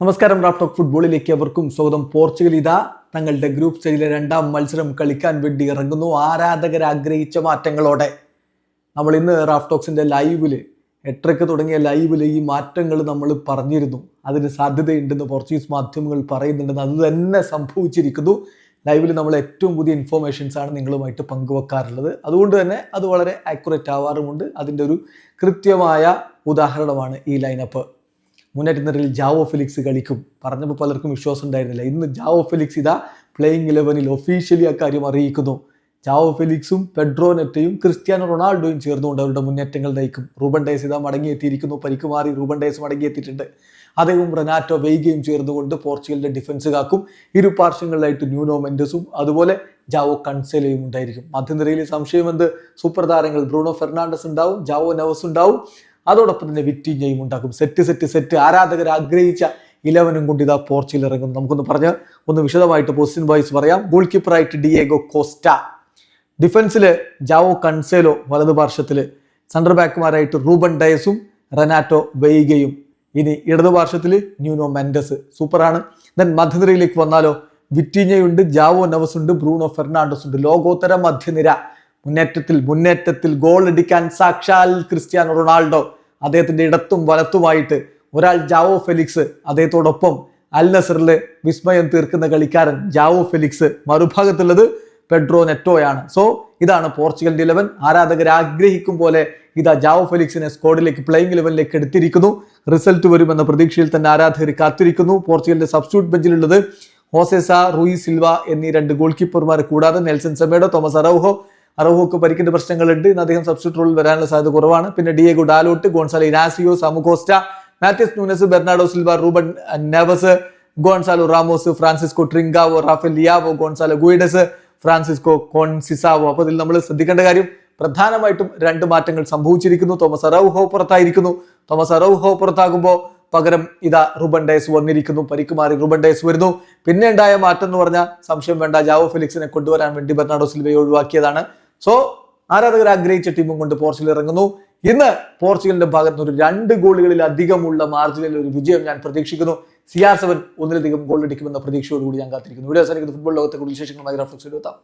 നമസ്കാരം. Raf talk ഫുട്ബോളിലേക്ക് അവർക്കും സ്വാഗതം. പോർച്ചുഗൽ ഇതാ തങ്ങളുടെ ഗ്രൂപ്പ് സ്റ്റേജിലെ രണ്ടാം മത്സരം കളിക്കാൻ വേണ്ടി ഇറങ്ങുന്നു. ആരാധകർ ആഗ്രഹിച്ച മാറ്റങ്ങളോടെ നമ്മൾ ഇന്ന് റാഫ് ടോക്സിന്റെ ലൈവില് 8:00 തുടങ്ങിയ ലൈവില് ഈ മാറ്റങ്ങൾ നമ്മൾ പറഞ്ഞിരുന്നു. അതിന് സാധ്യതയുണ്ടെന്ന് പോർച്ചുഗീസ് മാധ്യമങ്ങൾ പറയുന്നുണ്ടെന്ന്. അത് തന്നെ സംഭവിച്ചിരിക്കുന്നു. ലൈവിൽ നമ്മൾ ഏറ്റവും പുതിയ ഇൻഫോർമേഷൻസ് ആണ് നിങ്ങളുമായിട്ട് പങ്കുവെക്കാറുള്ളത്. അതുകൊണ്ട് തന്നെ അത് വളരെ ആക്യുറേറ്റ് ആവാറുമുണ്ട്. അതിൻ്റെ ഒരു കൃത്യമായ ഉദാഹരണമാണ് ഈ ലൈനപ്പ്. മുന്നേറ്റ നിരയിൽ ജാവോ ഫെലിക്സ് കളിക്കും. പറഞ്ഞപ്പോൾ പലർക്കും വിശ്വാസം ഉണ്ടായിരുന്നില്ല. ഇന്ന് ജാവോ ഫെലിക്സ് ഇതാ പ്ലേയിങ് 11 ഒഫീഷ്യലി അക്കാര്യം അറിയിക്കുന്നു. ജാവോ ഫെലിക്സും പെഡ്രോ നെറ്റയും ക്രിസ്ത്യാനോ റൊണാൾഡോയും ചേർന്നുകൊണ്ട് അവരുടെ മുന്നേറ്റങ്ങൾ നയിക്കും. റൂബൻ ഡയസ് ഇതാ മടങ്ങിയെത്തിയിരിക്കുന്നു. പരിക്ക് മാറി റൂബൻ ഡയസ് മടങ്ങിയെത്തിയിട്ടുണ്ട്. അദ്ദേഹവും റെനാറ്റോ വെയ്ഗയും ചേർന്നുകൊണ്ട് പോർച്ചുഗലിന്റെ ഡിഫൻസ് കാക്കും. ഇരു പാർശ്വങ്ങളിലായിട്ട് ന്യൂനോ മെൻഡസും അതുപോലെ ജാവോ കൺസെലയും ഉണ്ടായിരിക്കും. മധ്യനിരയിൽ സംശയമെന്ത്, സൂപ്പർ താരങ്ങൾ ബ്രൂണോ ഫെർണാണ്ടസ് ഉണ്ടാവും, ജാവോ നെവസ് ഉണ്ടാവും, അതോടൊപ്പം തന്നെ വിറ്റിഞ്ഞയും ഉണ്ടാക്കും. സെറ്റ് ആരാധകർ ആഗ്രഹിച്ച 11 കൊണ്ട് ഇതാ പോർച്ചുഗൽ ഇറങ്ങുന്നു. നമുക്കൊന്ന് പറഞ്ഞ് വിശദമായിട്ട് പൊസിഷൻ വൈസ് പറയാം. ഗോൾ കീപ്പറായിട്ട് ഡിയേഗോ കോസ്റ്റ, ഡിഫൻസില് ജാവോ കൺസേലോ, വലതു പാർശ്വത്തില് സെൻട്രൽ ബാക്കുമാരായിട്ട് റൂബൻ ഡയസും റെനാറ്റോ വെയ്ഗയും, ഇനി ഇടതു പാർശ്വത്തില് ന്യൂനോ മെൻഡസ്. സൂപ്പറാണ്. ദെൻ മധ്യനിരയിലേക്ക് വന്നാലോ, വിറ്റിഞ്ഞയുണ്ട്, ജാവോ നെവസ് ഉണ്ട്, ബ്രൂണോ ഫെർണാണ്ടസ് ഉണ്ട്. ലോകോത്തര മധ്യനിര. മുന്നേറ്റത്തിൽ ഗോൾ അടിക്കാൻ സാക്ഷാൽ ക്രിസ്ത്യാനോ റൊണാൾഡോ, അദ്ദേഹത്തിന്റെ ഇടത്തും വലത്തുമായിട്ട് ഒരാൾ ജാവോ ഫെലിക്സ്, അദ്ദേഹത്തോടൊപ്പം അൽ നസറിലെ വിസ്മയം തീർക്കുന്ന കളിക്കാരൻ ജാവോ ഫെലിക്സ്, മറുഭാഗത്തുള്ളത് പെഡ്രോ നെറ്റോയാണ്. സോ ഇതാണ് പോർച്ചുഗലിന്റെ 11. ആരാധകർ ആഗ്രഹിക്കും പോലെ ഇതാ ജാവോ ഫെലിക്സിനെ സ്ക്വാഡിലേക്ക് പ്ലേയിങ് 11ലേക്ക് എടുത്തിരിക്കുന്നു. റിസൾട്ട് വരുമെന്ന പ്രതീക്ഷയിൽ തന്നെ ആരാധകർ കാത്തിരിക്കുന്നു. പോർച്ചുഗലിന്റെ സബ്സ്റ്റിറ്റ്യൂട്ട് ബെഞ്ചിലുള്ളത് ഹോസെസ, റൂയി സിൽവ എന്നീ 2 ഗോൾ കീപ്പർമാർ കൂടാതെ നെൽസൺ സെമേഡോ, തോമസ് അറൗഹോക്ക് പരിക്കിന്റെ പ്രശ്നങ്ങളുണ്ട്. ഇന്ന് അദ്ദേഹം സബ്സ്റ്റിറ്റ്യൂട്ട് റോളിൽ വരാനുള്ള സാധ്യത കുറവാണ്. പിന്നെ Diogo Dalot, Goncalo Inacio, Samu Costa, Matheus Nunes, Bernardo Silva, Ruben Neves, Goncalo Ramos, Francisco Trincão, Rafale Leao, Goncalo Guedes, Francisco Conceicao. അപ്പോൾ ഇതിൽ നമ്മൾ ശ്രദ്ധിക്കേണ്ട കാര്യം പ്രധാനമായിട്ടും 2 മാറ്റങ്ങൾ സംഭവിച്ചിരിക്കുന്നു. തോമസ് അറൗഹോ പുറത്തായിരിക്കുന്നു. തോമസ് അറൗഹോ പുറത്താകുമ്പോൾ പകരം ഇതാ റൂബൻ ഡയസ് വന്നിരിക്കുന്നു. പരിക്ക് മാറി റൂബൻ ഡയസ് വരുന്നു. പിന്നെ ഉണ്ടായ മാറ്റം എന്ന് പറഞ്ഞാൽ സംശയം വേണ്ട, ജാവോ ഫെലിക്സിനെ കൊണ്ടുവരാൻ വേണ്ടി ബെർണാഡോ സിൽവയെ ഒഴിവാക്കിയതാണ്. സോ ആരാധകർ ആഗ്രഹിച്ച ടീമും കൊണ്ട് പോർച്ചുഗൽ ഇറങ്ങുന്നു. ഇന്ന് പോർച്ചുഗലിന്റെ ഭാഗത്ത് ഒരു 2 ഗോളുകളിൽ അധികമുള്ള മാർജിനിൽ ഒരു വിജയം ഞാൻ പ്രതീക്ഷിക്കുന്നു. CR7 ഒന്നിലധികം ഗോൾ അടിക്കുമെന്ന പ്രതീക്ഷയോടുകൂടി ഞാൻ കാത്തിരിക്കുന്നു. വീഡിയോ അവസാനിക്കുന്ന ഫുട്ബോൾ ലോകത്തെ കൂടുതൽ വിശേഷങ്ങളുമായി റാഫ് ടോക്സിൽ എത്താം.